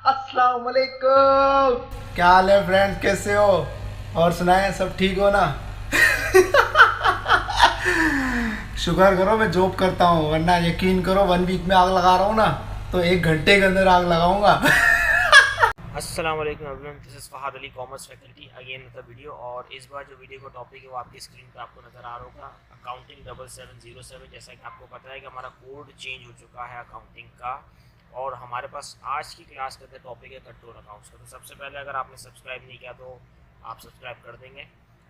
अस्सलाम वालेकुम। क्या हाल है फ्रेंड्स, कैसे हो? और सुनाएं, सब ठीक हो ना? शुक्र करो मैं जॉब करता हूँ, वरना यकीन करो 1 वीक में आग लगा रहा हूँ ना, तो 1 घंटे के अंदर आग लगाऊंगा। अस्सलाम वालेकुम everyone, this is Fahad Ali, commerce faculty again with the video. और इस बार जो वीडियो का टॉपिक है वो आपकी स्क्रीन पे आपको नज़र आ रहा होगा, अकाउंटिंग 7707। जैसा कि आपको पता है कि हमारा कोड चेंज हो चुका है अकाउंटिंग का, और हमारे पास आज की क्लास के अंदर टॉपिक है कंट्रोल अकाउंट्स का। तो सबसे पहले अगर आपने सब्सक्राइब नहीं किया तो आप सब्सक्राइब कर देंगे,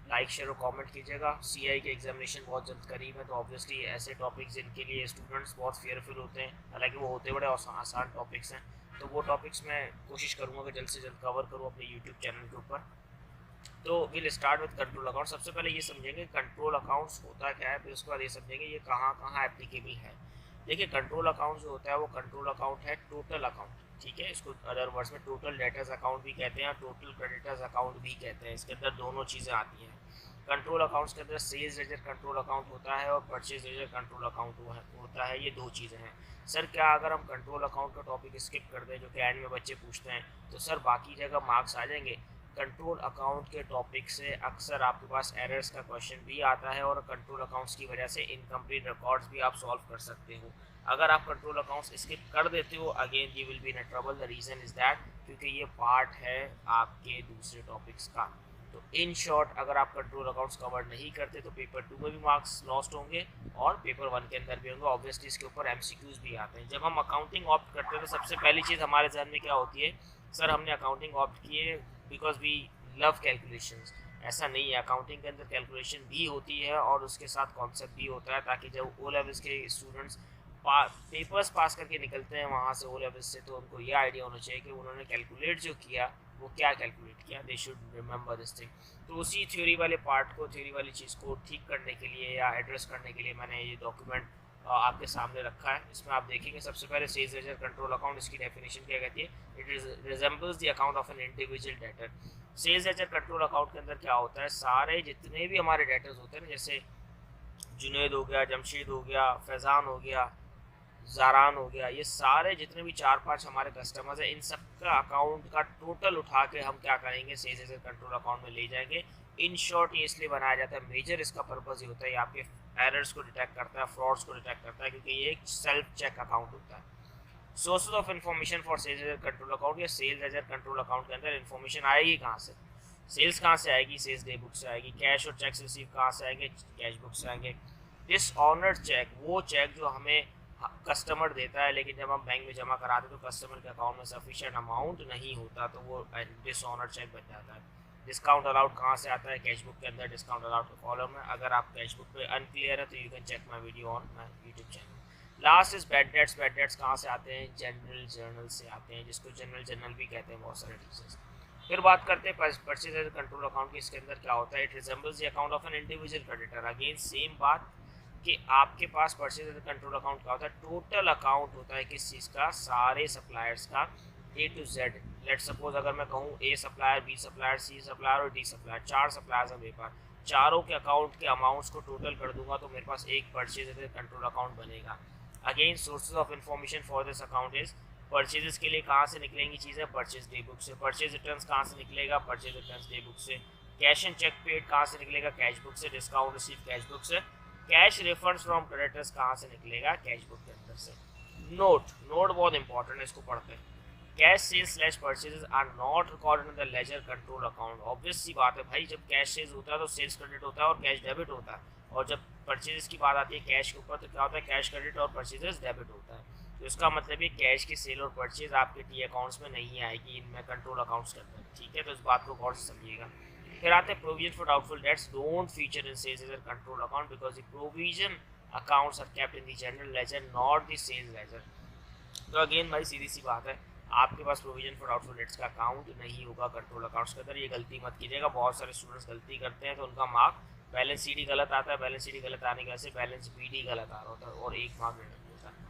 लाइक शेयर और कमेंट कीजिएगा। सीआई के एग्जामिनेशन बहुत जल्द करीब है, तो ऑब्वियसली ऐसे टॉपिक्स जिनके लिए स्टूडेंट्स बहुत फेयरफुल होते हैं, हालांकि वो होते बड़े आसान टॉपिक्स हैं, तो वो टॉपिक्स मैं कोशिश करूँगा कि जल्द से जल्द कवर करूँ अपने यूट्यूब चैनल के ऊपर। तो will start with control account. सबसे पहले ये समझेंगे कंट्रोल अकाउंट्स होता क्या है, फिर उसके बाद ये समझेंगे ये कहाँ कहाँ एप्लीकेबल है। देखिए, कंट्रोल अकाउंट जो होता है वो कंट्रोल अकाउंट है टोटल अकाउंट, ठीक है। इसको अदर वर्ड्स में टोटल डेटर्स अकाउंट भी कहते हैं और टोटल क्रेडिटर्स अकाउंट भी कहते हैं। इसके अंदर दोनों चीज़ें आती हैं। कंट्रोल अकाउंट्स के अंदर सेल्स लेजर कंट्रोल अकाउंट होता है और परचेज लेजर कंट्रोल अकाउंट होता है। ये दो चीज़ें हैं। सर क्या अगर हम कंट्रोल अकाउंट का टॉपिक स्किप कर दें, जो कि एंड में बच्चे पूछते हैं, तो सर बाकी जगह मार्क्स आ जाएंगे? कंट्रोल अकाउंट के टॉपिक से अक्सर आपके पास एरर्स का क्वेश्चन भी आता है, और कंट्रोल अकाउंट्स की वजह से इनकम्प्लीट रिकॉर्ड्स भी आप सॉल्व कर सकते हो। अगर आप कंट्रोल अकाउंट्स स्किप कर देते हो, again you will be in trouble. The reason is that क्योंकि ये पार्ट है आपके दूसरे टॉपिक्स का। तो इन शॉर्ट, अगर आप कंट्रोल अकाउंट्स कवर नहीं करते तो पेपर 2 में भी मार्क्स लॉस्ट होंगे और पेपर 1 के अंदर भी होंगे। ऑब्वियसली इसके ऊपर एमसीक्यूज भी आते हैं। जब हम अकाउंटिंग ऑप्ट करते हैं तो सबसे पहली चीज़ हमारे जहन में क्या होती है? सर हमने अकाउंटिंग ऑप्ट की है बिकॉज वी लव कैलकुलेशंस। ऐसा नहीं है, अकाउंटिंग के अंदर कैलकुलेशन भी होती है और उसके साथ कॉन्सेप्ट भी होता है, ताकि जब ओ लेवल्स के स्टूडेंट्स पेपर्स पास करके निकलते हैं वहाँ से ओ लेवल्स से, तो उनको ये आइडिया होना चाहिए कि उन्होंने कैलकुलेट जो किया वो क्या कैलकुलेट किया। They should remember this thing. तो उसी थ्योरी वाले पार्ट को, थ्योरी वाली चीज़ को ठीक करने के लिए या एड्रेस करने के लिए मैंने ये डॉक्यूमेंट आपके सामने रखा है। इसमें आप देखेंगे सबसे पहले सेल्स लेजर कंट्रोल अकाउंट, इसकी डेफिनेशन क्या कहती है? It resembles the account of an individual debtor. Sales ledger control account के अंदर क्या होता है? सारे जितने भी हमारे डेटर्स होते हैं ना, जैसे जुनैद हो गया, जमशेद हो गया, फैज़ान हो गया, ज़ारान हो गया, ये सारे जितने भी 4-5 हमारे कस्टमर्स हैं, इन सब का अकाउंट का टोटल उठा के हम क्या करेंगे? सेल्स लेजर कंट्रोल अकाउंट में ले जाएंगे। इन शॉर्ट ये इसलिए बनाया जाता है, मेजर इसका पर्पज़ ये होता है, आपके एरर्स को डिटेक्ट करता है, फ्रॉड्स को डिटेक्ट करता है, क्योंकि ये एक सेल्फ चेक अकाउंट होता है। Sources of information for sales ledger control account, या सेल्स लेजर कंट्रोल अकाउंट के अंदर इन्फॉर्मेशन आएगी कहाँ से? सेल्स कहाँ से आएगी? सेल्स डे बुक से आएगी। कैश और चेक्स रिसीव कहाँ से आएंगे? कैश बुक से आएंगे। डिसऑनर्ड चेक, वो चेक जो हमें कस्टमर देता है लेकिन जब हम बैंक में जमा कराते हैं तो कस्टमर के अकाउंट में सफिशिएंट अमाउंट नहीं होता, तो वो डिसऑनर्ड चेक बन जाता है। डिस्काउंट अलाउड कहाँ से आता है? कैश बुक के अंदर डिस्काउंट अलाउड का कॉलम है। अगर आप कैश बुक पे अनक्लियर है तो you can check my video on my YouTube channel. Last is bad debts. Bad debts कहाँ से आते हैं? जनरल जर्नल से आते हैं, जिसको जनरल जर्नल भी कहते हैं बहुत सारे टीचर्स। फिर बात करते हैं परचेज कंट्रोल अकाउंट की। इसके अंदर क्या होता है? It resembles the account of an individual creditor. Again same बात कि आपके पास परचेज कंट्रोल अकाउंट का होता है, टोटल अकाउंट होता है किस चीज़ का? सारे सप्लायर्स का, A to Z. Let suppose अगर मैं कहूँ A supplier, B supplier, C supplier और डी सप्लायर, 4 सप्लायर्स हैं मेरे पास, चारों के अकाउंट के अमाउंट्स को टोटल कर दूंगा तो मेरे पास एक परचेज कंट्रोल अकाउंट बनेगा। Again sources of information for this account is, purchases के लिए कहाँ से निकलेंगी चीज़ें? परचेज डे बुक से। परचेज रिटर्न्स कहाँ से निकलेगा? परचेज रिटर्न्स डे बुक से। कैश एंड चेक पेड कहाँ से निकलेगा? कैश बुक से। डिस्काउंट रिसीव कैश बुक से। कैश रिफंड्स फ्रॉम क्रेडिटर्स कहाँ से निकलेगा? कैश बुक के अंदर से। नोट, नोट बहुत इंपॉर्टेंट है, इसको पढ़ते हैं। Cash sales slash purchases are not recorded in the ledger control account. Obvious सी बात है भाई, जब कैश सेल्स होता है तो सेल्स क्रेडिट होता है और कैश डेबिट होता है, और जब परचेजेस की बात आती है कैश के ऊपर तो क्या होता है? कैश क्रेडिट और परचेजेस डेबिट होता है। तो इसका मतलब ये कैश की सेल और परचेज आपके टी अकाउंट्स में नहीं आएगी, इनमें कंट्रोल अकाउंट्स के अंदर, ठीक है। तो इस बात को गौर से समझिएगा। फिर आते हैं provision for doubtful debts don't feature in sales ledger control account because the provision accounts are kept in the general ledger not the sales ledger. तो अगेन भाई सीधी सी बात है, आपके पास प्रोविजन फॉर डाउटफुल डेट्स का अकाउंट नहीं होगा कंट्रोल अकाउंट्स के अंदर। ये गलती मत कीजिएगा, बहुत सारे स्टूडेंट्स गलती करते हैं तो उनका मार्क बैलेंस सी डी गलत आता है। बैलेंस सी डी गलत आने की वजह से बैलेंस बी डी गलत आ रहा होता है और एक मार्क रिटर्न होता है।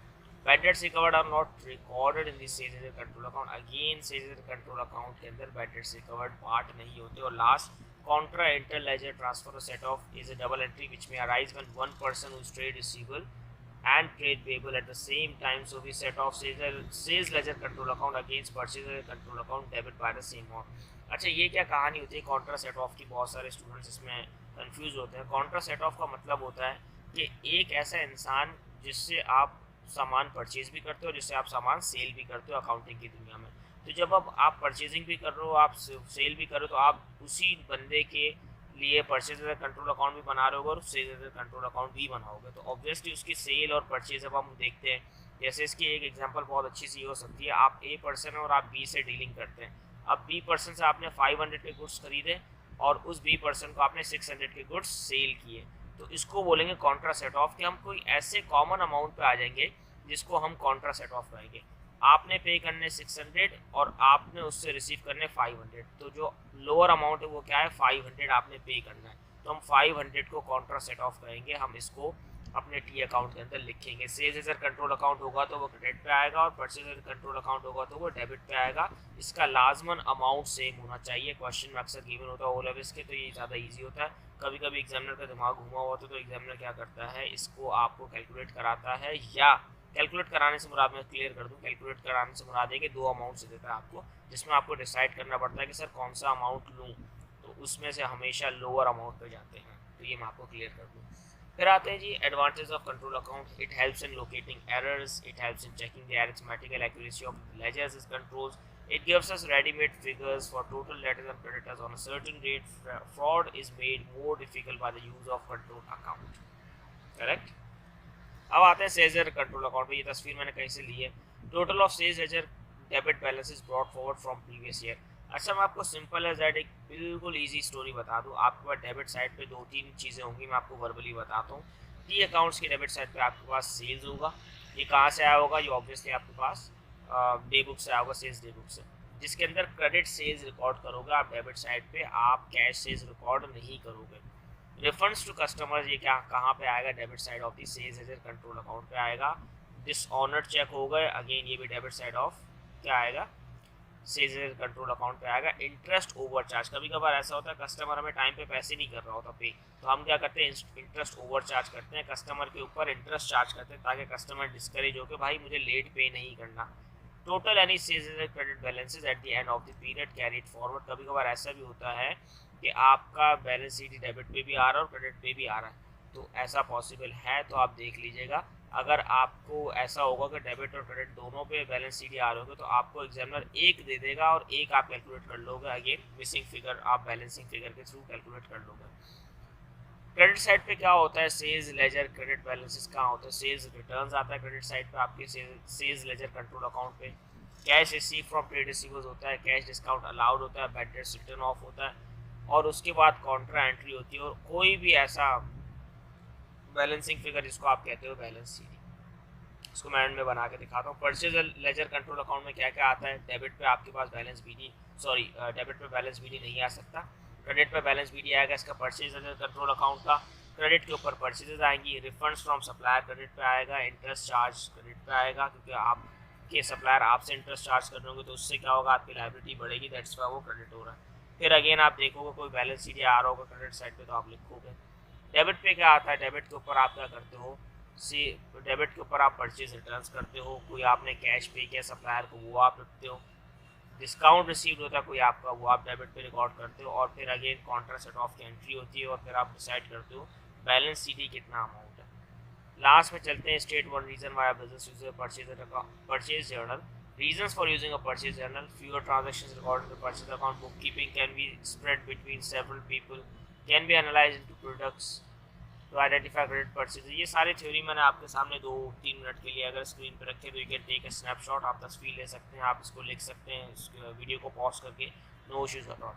Bad debts recovered are not recorded in the sales ledger control account. Again sales ledger control account के अंदर bad debts recovered part नहीं होते। और last, contra inter ledger transfer or set off is a double entry which may arise when one person whose trade receivable and trade payable at the same time, so we set off sales ledger control account against purchase ledger control account debit by the same amount. अच्छा, ये क्या कहानी होती है Contra set off की? बहुत सारे students इसमें कंफ्यूज होते हैं। कॉन्ट्रा सेट ऑफ का मतलब होता है कि एक ऐसा इंसान जिससे आप सामान परचेज भी करते हो, जिससे आप सामान सेल भी करते हो अकाउंटिंग की दुनिया में। तो जब अब आप परचेजिंग भी कर रहे हो, आप सेल भी कर रहे हो, तो आप उसी बंदे के लिए परचेज कंट्रोल अकाउंट भी बना रहे होगे और सेल कंट्रोल अकाउंट भी बनाओगे। तो ऑब्वियसली उसकी सेल और परचेज अब हम देखते हैं। जैसे इसकी एक एग्जांपल बहुत अच्छी सी हो सकती है, आप ए पर्सन है और आप बी से डीलिंग करते हैं। अब बी पर्सन से आपने 500 के गुड्स खरीदे और उस बी पर्सन को आपने 600 के गुड्स सेल किए, तो इसको बोलेंगे कॉन्ट्रा सेट ऑफ। कि हम कोई ऐसे कॉमन अमाउंट पे आ जाएंगे जिसको हम कॉन्ट्रा सेट ऑफ कहेंगे। आपने पे करने 600 और आपने उससे रिसीव करने 500, तो जो लोअर अमाउंट है वो क्या है, 500 आपने पे करना है, तो हम 500 को कॉन्ट्रा सेट ऑफ कहेंगे। हम इसको अपने टी अकाउंट के अंदर लिखेंगे। सेल्स लेजर कंट्रोल अकाउंट होगा तो वो क्रेडिट पे आएगा और परचेज कंट्रोल अकाउंट होगा तो वो डेबिट पे आएगा। इसका लाजमन अमाउंट सेम होना चाहिए। क्वेश्चन में अक्सर गिवन होता है ओ लेवल्स के, तो ये ज़्यादा ईजी होता है। कभी कभी एग्जामिनर का दिमाग घुमा हुआ होता है, तो एग्जामिनर क्या करता है, इसको आपको कैलकुलेट कराता है, या कैलकुलेट कराने से मुराद मैं क्लियर कर दूं, कैलकुलेट कराने से मुराद है कि दो अमाउंट से देता है आपको, जिसमें आपको डिसाइड करना पड़ता है कि सर कौन सा अमाउंट लूँ, तो उसमें से हमेशा लोअर अमाउंट पे जाते हैं। तो ये मैं आपको क्लियर कर दूँ। फिर आते हैं जी advantage of control account. It helps in locating errors, it helps in checking the arithmetical accuracy of ledgers is controls, it gives us ready-made figures for total debtors and creditors on a certain date. Fraud is made more difficult by the use of control account. Correct? अब आते हैं sales ledger control account पे। ये तस्वीर मैंने कहीं से ली है। Total of sales ledger debit balance is brought forward from previous year. अच्छा, मैं आपको सिंपल एज दैट एक बिल्कुल इजी स्टोरी बता दूं। आपके पास डेबिट साइड पे दो तीन चीज़ें होंगी, मैं आपको वर्बली बताता हूँ। टी अकाउंट्स की डेबिट साइड पे आपके पास सेल्स होगा। ये कहाँ से आया होगा? ये ऑब्वियसली आपके पास डे बुक से आया होगा, सेल्स डे बुक से, जिसके अंदर क्रेडिट सेल्स रिकॉर्ड करोगे आप डेबिट साइड पे, आप कैश सेल्स रिकॉर्ड नहीं करोगे। रिफंड्स टू कस्टमर्स, ये क्या कहाँ पे आएगा? Debit side of the sales ledger control account पे आएगा। डिसऑनर्ड चेक हो गए, अगेन ये भी डेबिट साइड ऑफ क्या आएगा? सेल्स लेजर कंट्रोल अकाउंट पे आएगा। इंटरेस्ट ओवरचार्ज, कभी कभार ऐसा होता है कस्टमर हमें टाइम पे पैसे नहीं कर रहा होता पे, तो हम क्या करते हैं, इंटरेस्ट ओवरचार्ज करते हैं, कस्टमर के ऊपर इंटरेस्ट चार्ज करते हैं ताकि कस्टमर डिस्करेज हो के भाई मुझे लेट पे नहीं करना। Total any sales ledger credit balances at the end of the period carried forward. कभी कभार ऐसा भी होता है कि आपका बैलेंस शीट डेबिट पे भी आ रहा है और क्रेडिट पे भी आ रहा है, तो ऐसा पॉसिबल है, तो आप देख लीजिएगा। अगर आपको ऐसा होगा कि डेबिट और क्रेडिट दोनों पे बैलेंस शीट आ रहे होंगे, तो आपको एग्जामिनर एक दे देगा और एक आप कैलकुलेट कर लोगे। अगेन मिसिंग फिगर आप बैलेंसिंग फिगर के थ्रू कैलकुलेट कर लोगे। क्रेडिट साइड पे क्या होता है? सेल्स लेजर क्रेडिट बैलेंसेस कहाँ होता है? सेल्स रिटर्न्स आता है क्रेडिट साइड पे आपके सेल्स लेजर कंट्रोल अकाउंट पे। Cash receive from trade receivers होता है, कैश डिस्काउंट अलाउड होता है, बैड डेट्स रिटर्न ऑफ होता है, और उसके बाद कॉन्ट्रा एंट्री होती है। और कोई भी ऐसा बैलेंसिंग फिगर जिसको आप कहते हो बैलेंस शीट, इसको मैं एंड में बना के दिखाता हूँ। परचेज लेजर कंट्रोल अकाउंट में क्या क्या आता है? डेबिट पे आपके पास बैलेंस बीडी, डेबिट पे बैलेंस बीडी नहीं आ सकता, क्रेडिट पे बैलेंस बीडी आएगा इसका परचेज लेजर कंट्रोल अकाउंट का। क्रेडिट के ऊपर परचेजेस आएंगी, रिफंड्स फ्रॉम सप्लायर क्रेडिट पे आएगा, इंटरेस्ट चार्ज क्रेडिट पे आएगा, क्योंकि आपके सप्लायर आपसे इंटरेस्ट चार्ज कर रहे होंगे तो उससे क्या होगा, आपकी लायबिलिटी बढ़ेगी, दैट्स वाई वो क्रेडिट हो रहा है। फिर अगेन आप देखोगे कोई बैलेंस शीट आ रहा होगा क्रेडिट साइड पे, तो आप लिखोगे। डेबिट पे क्या आता है? डेबिट के ऊपर आप क्या करते हो, डेबिट के ऊपर आप परचेज रिटर्न्स करते हो, कोई आपने कैश पे किया सप्लायर को वो आप रखते हो। डिस्काउंट रिसीव्ड होता है कोई आपका, वो आप डेबिट पे रिकॉर्ड करते हो। और फिर अगेन कॉन्ट्रा सेट ऑफ की एंट्री होती है और फिर आप डिसाइड करते हो बैलेंस शीट कितना अमाउंट है। लास्ट में चलते हैं state one reason why business use purchase journal. Reasons for using a purchase journal: fewer transactions recorded in the purchase account, bookkeeping can be spread between several people, can be analyzed into products to identify credit purchases। ये सारी theory मैंने आपके सामने 2-3 minute के लिए अगर screen पर रखे तो you can take a snapshot, आप तस्वीर ले सकते हैं, आप इसको लिख सकते हैं, इस वीडियो को पॉज करके, नो इश्यूज एट ऑल।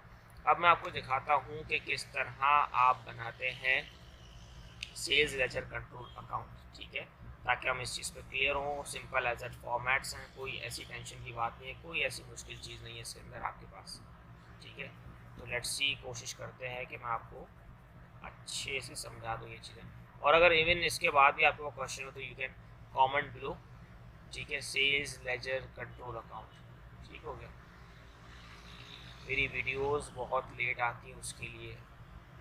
अब मैं आपको दिखाता हूँ कि किस तरह आप बनाते हैं सेल्स लेजर कंट्रोल अकाउंट, ठीक है, ताकि हम इस चीज़ पर क्लियर हों। सिंपल एज एट फॉर्मेट्स हैं, कोई ऐसी टेंशन की बात नहीं है, कोई ऐसी मुश्किल चीज़ नहीं है इसके अंदर आपके पास, ठीक है। तो लेट्स सी, कोशिश करते हैं कि मैं आपको अच्छे से समझा दूँ ये चीज़ें। और अगर इवन इसके बाद भी आपको क्वेश्चन हो तो यू कैन कमेंट बिलो, ठीक है। सेल्स लेजर कंट्रोल अकाउंट, ठीक हो गया। मेरी वीडियोस बहुत लेट आती हैं, उसके लिए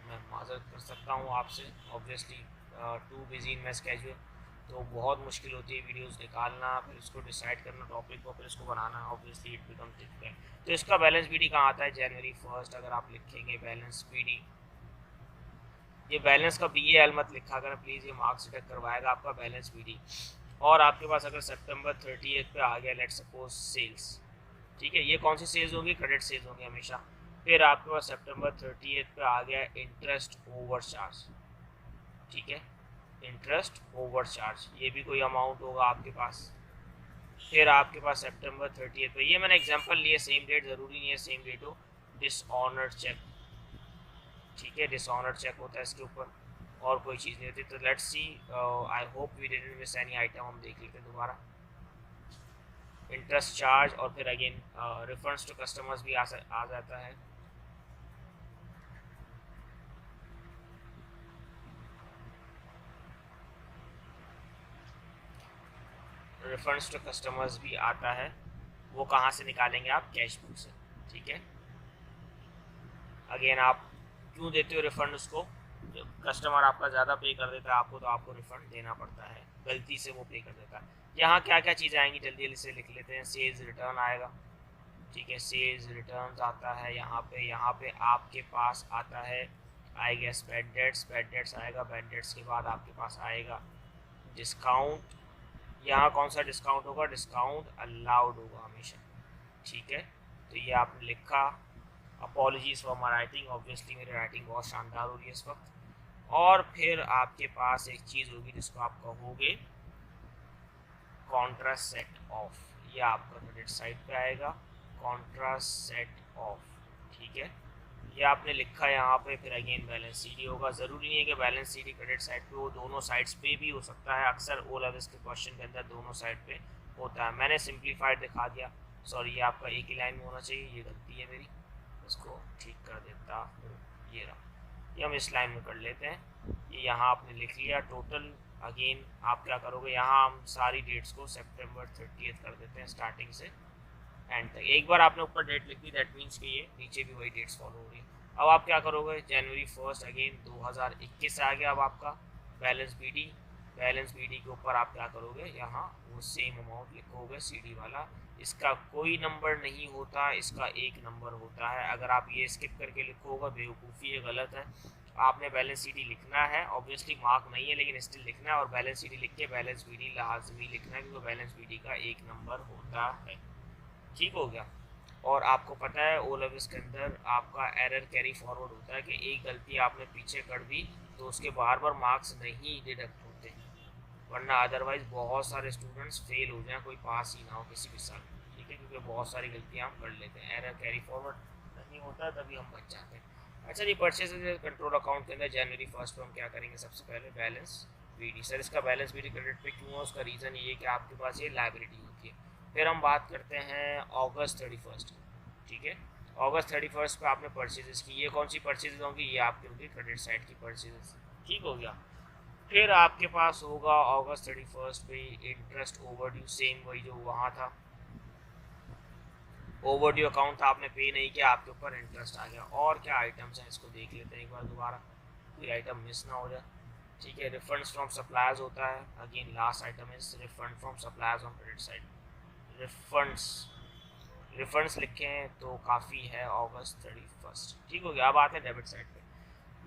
मैं माजरत कर सकता हूँ आपसे, obviously too busy in my schedule. तो बहुत मुश्किल होती है वीडियोस निकालना, फिर उसको डिसाइड करना टॉपिक को, फिर उसको बनाना, ऑब्वियसली इट बिकम्स डिफिकल्ट। तो इसका बैलेंस बीडी कहाँ आता है, जनवरी 1 अगर आप लिखेंगे बैलेंस बीडी, ये बैलेंस का बी एल मत लिखा करें प्लीज़, ये मार्क्स डिडक्ट करवाएगा आपका बैलेंस बीडी। और आपके पास अगर सितंबर 30 पे आ गया लेट्स सपोज सेल्स, ठीक है, ये कौन सी सेल्स होगी, क्रेडिट सेल्स होंगी हमेशा। फिर आपके पास सितंबर 30 पे आ गया इंटरेस्ट ओवर चार्ज, ठीक है, इंटरेस्ट ओवर चार्ज, ये भी कोई अमाउंट होगा आपके पास। फिर आपके पास सितंबर 30 पे, ये मैंने एग्जांपल लिए, सेम डेट ज़रूरी नहीं है सेम डेट हो। डिसऑनर्ड चेक, ठीक है, डिसऑनर्ड चेक होता है इसके ऊपर, और कोई चीज़ नहीं होती। तो let's see, I hope we didn't miss any item, हम देख लेते हैं दोबारा। इंटरेस्ट चार्ज और फिर अगेन रिफंड्स टू कस्टमर्स भी आ जाता है। रिफंड्स टू कस्टमर्स भी आता है, वो कहाँ से निकालेंगे आप, कैश बुक से, ठीक है। अगेन आप क्यों देते हो रिफंड उसको, जब कस्टमर आपका ज़्यादा पे कर देता है आपको, तो आपको रिफंड देना पड़ता है, गलती से वो पे कर देता है। यहाँ क्या क्या चीज़ें आएंगी जल्दी जल्दी से लिख लेते हैं। सेल्स रिटर्न आएगा, ठीक है, सेल्स रिटर्न आता है यहाँ पे आपके पास आता है आएगा बैड डेट्स आएगा, बैड डेट्स के बाद आपके पास आएगा डिस्काउंट। यहाँ कौन सा डिस्काउंट होगा, डिस्काउंट अलाउड होगा हमेशा, ठीक है। तो ये आपने लिखा, apologies for my writing, obviously मेरी राइटिंग बहुत शानदार हो रही है इस वक्त। और फिर आपके पास एक चीज़ होगी जिसको आप कहोगे कॉन्ट्रा सेट ऑफ, ये आपका क्रेडिट साइड पे आएगा, कॉन्ट्रा सेट ऑफ, ठीक है, ये आपने लिखा यहाँ पे। फिर अगेन बैलेंस सीडी होगा, ज़रूरी नहीं है कि बैलेंस सीडी क्रेडिट साइड पे हो, दोनों साइड्स पे भी हो सकता है, अक्सर ओ लेवल्स के क्वेश्चन के अंदर दोनों साइड पे होता है। मैंने सिंप्लीफाइड दिखा दिया, सॉरी, ये आपका एक ही लाइन में होना चाहिए, ये गलती है मेरी, इसको ठीक कर देता हूँ, ये रहा, ये हम इस लाइन में कर लेते हैं। ये यहाँ आपने लिख लिया टोटल। अगेन आप क्या करोगे, यहाँ हम सारी डेट्स को सितंबर 30 कर देते हैं स्टार्टिंग से एंड तक। एक बार आपने ऊपर डेट लिख दी, दैट मीन्स कि ये नीचे भी वही डेट्स फॉलो हो रही है। अब आप क्या करोगे, जनवरी 1 अगेन 2021 आ गया, अब आपका बैलेंस बीडी, बैलेंस बीडी के ऊपर आप क्या करोगे, यहाँ वो सेम अमाउंट लिखोगे सीडी वाला। इसका कोई नंबर नहीं होता, इसका एक नंबर होता है। अगर आप ये स्किप करके लिखोगे बेवकूफ़ी है, गलत है। आपने बैलेंस सीडी लिखना है, ऑब्वियसली मार्क नहीं है लेकिन स्टिल लिखना है, और बैलेंस सीडी लिख के बैलेंस बीडी लाजमी लिखना है, क्योंकि बैलेंस बीडी का एक नंबर होता है, ठीक हो गया। और आपको पता है ओ लेवल्स के अंदर आपका एरर कैरी फॉरवर्ड होता है कि एक गलती आपने पीछे कर दी तो उसके बार बार मार्क्स नहीं डिडक्ट होते, वरना अदरवाइज बहुत सारे स्टूडेंट्स फेल हो जाएं, कोई पास ही ना हो किसी भी साल, ठीक है, क्योंकि बहुत सारी गलतियाँ हम कर लेते हैं, एरर कैरी फॉरवर्ड नहीं होता, तभी हम बच जाते हैं। अच्छा जी, परचेज कंट्रोल अकाउंट के अंदर जनवरी 1 को हम क्या करेंगे, सबसे पहले बैलेंस बीडी। सर इसका बैलेंस बीडी क्रेडिट पे क्यों है, उसका रीज़न ये है कि आपके पास ये लाइबिलिटी होती है। फिर हम बात करते हैं अगस्त 31, ठीक है, अगस्त 31 पे आपने परचेजेस की, ये कौन सी परचेजेस होंगी, ये आपकी होगी क्रेडिट साइड की परचेजेस, ठीक हो गया। फिर आपके पास होगा अगस्त 31 पे इंटरेस्ट ओवरड्यू, सेम वही जो वहाँ था, ओवरड्यू अकाउंट था, आपने पे नहीं किया, आपके ऊपर इंटरेस्ट आ गया। और क्या आइटम्स हैं इसको देख लेते हैं एक बार दोबारा, कोई आइटम मिस ना हो जाए, ठीक है। रिफंड्स फ्रॉम सप्लायर्स होता है, again last item is refund from suppliers on credit side. Refunds लिखे हैं तो काफ़ी है अगस्त 31, ठीक हो गया। अब आते हैं डेबिट साइड पे।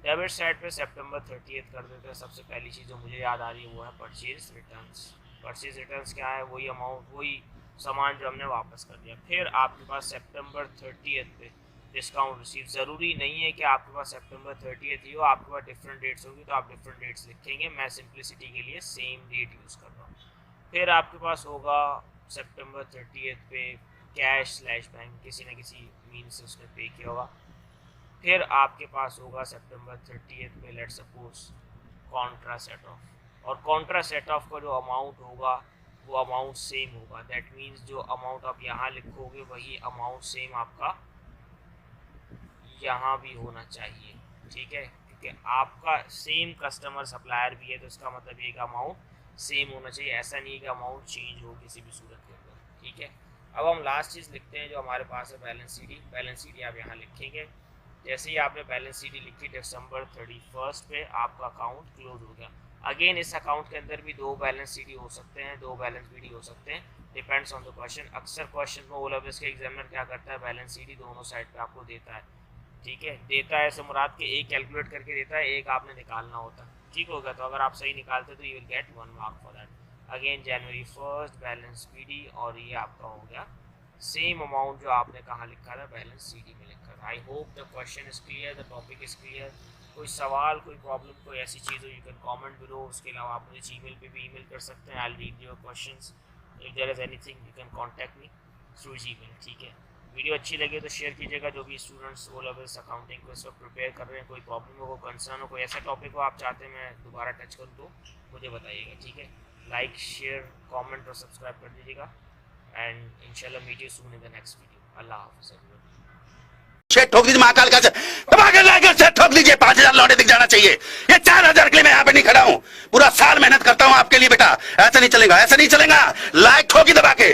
डेबिट साइड पे सितंबर 30 कर देते हैं। सबसे पहली चीज़ जो मुझे याद आ रही है वो है परचेज रिटर्न्स। परचेज रिटर्न्स क्या है, वही अमाउंट, वही सामान जो हमने वापस कर दिया। फिर आपके पास सितंबर 30 पे डिस्काउंट रिसीव, ज़रूरी नहीं है कि आपके पास सितंबर 30 ही हो, आपके पास डिफरेंट डेट्स होगी तो आप डिफरेंट डेट्स लिखेंगे, मैं सिंप्लिसिटी के लिए सेम डेट यूज़ कर रहा हूँ। फिर आपके पास होगा सितंबर 30 पे कैश/बैंक, किसी न किसी मीन से उसने पे किया होगा। फिर आपके पास होगा सितंबर 30 पे let's suppose Contra set of, और कॉन्ट्रा सेट ऑफ का जो अमाउंट होगा वो अमाउंट सेम होगा, दैट मीन्स जो अमाउंट आप यहाँ लिखोगे वही अमाउंट सेम आपका यहाँ भी होना चाहिए, ठीक है, क्योंकि आपका सेम कस्टमर सप्लायर भी है, तो इसका मतलब ये का अमाउंट सेम होना चाहिए, ऐसा नहीं है कि अमाउंट चेंज हो किसी भी सूरत के अंदर, ठीक है। अब हम लास्ट चीज़ लिखते हैं जो हमारे पास है बैलेंस सीडी। बैलेंस सीडी आप यहाँ लिखेंगे, जैसे ही आपने बैलेंस सीडी लिखी दिसंबर 31 पे आपका अकाउंट क्लोज हो गया। अगेन इस अकाउंट के अंदर भी 2 बैलेंस सीडी हो सकते हैं, 2 बैलेंस बीडी हो सकते हैं, डिपेंड्स ऑन द क्वेश्चन। अक्सर क्वेश्चन में ओ लेवल्स के एग्जामिनर क्या करता है, बैलेंस सीडी दोनों साइड पे आपको देता है, ठीक है। देता है ऐसे मुराद के एक कैलकुलेट करके देता है, एक आपने निकालना होता है, ठीक होगा। तो अगर आप सही निकालते तो you will get 1 mark for that. Again January 1 balance BD, और ये आपका हो गया सेम अमाउंट जो आपने कहाँ लिखा था, बैलेंस सीडी में लिखा था। I hope the question is clear, the topic is clear. कोई सवाल, कोई प्रॉब्लम, कोई ऐसी चीज़ हो, यू कैन कमेंट बिलो। उसके अलावा आप मुझे जीमेल पे भी ईमेल कर सकते हैं, I will read your questions. If there is anything you can contact me through Gmail, ठीक है। वीडियो अच्छी लगे तो शेयर कीजिएगा। जो भी स्टूडेंट्स ओ लेवल्स अकाउंटिंग को इस वक्त प्रिपेयर कर रहे हैं, कोई प्रॉब्लम हो, कोई कंसर्न हो, कोई ऐसा टॉपिक हो आप चाहते हैं मैं दोबारा टच करूँ, तो मुझे बताइएगा, ठीक है। लाइक, शेयर, कमेंट और सब्सक्राइब कर दीजिएगा, एंड इंशाल्लाह meet you soon in the next video. अल्लाह हाफ़िज़ एवरीवन। छेद ठोक दीजिए महाकाल का धमाके लाकर छेद ठोक दीजिए। 5000 लौटे दिख जाना चाहिए। ये 4000 के लिए मैं यहाँ पे नहीं खड़ा हूँ, पूरा साल मेहनत करता हूँ आपके लिए बेटा। ऐसा नहीं चलेगा, ऐसा नहीं चलेगा। लाइक ठोकी दबा के।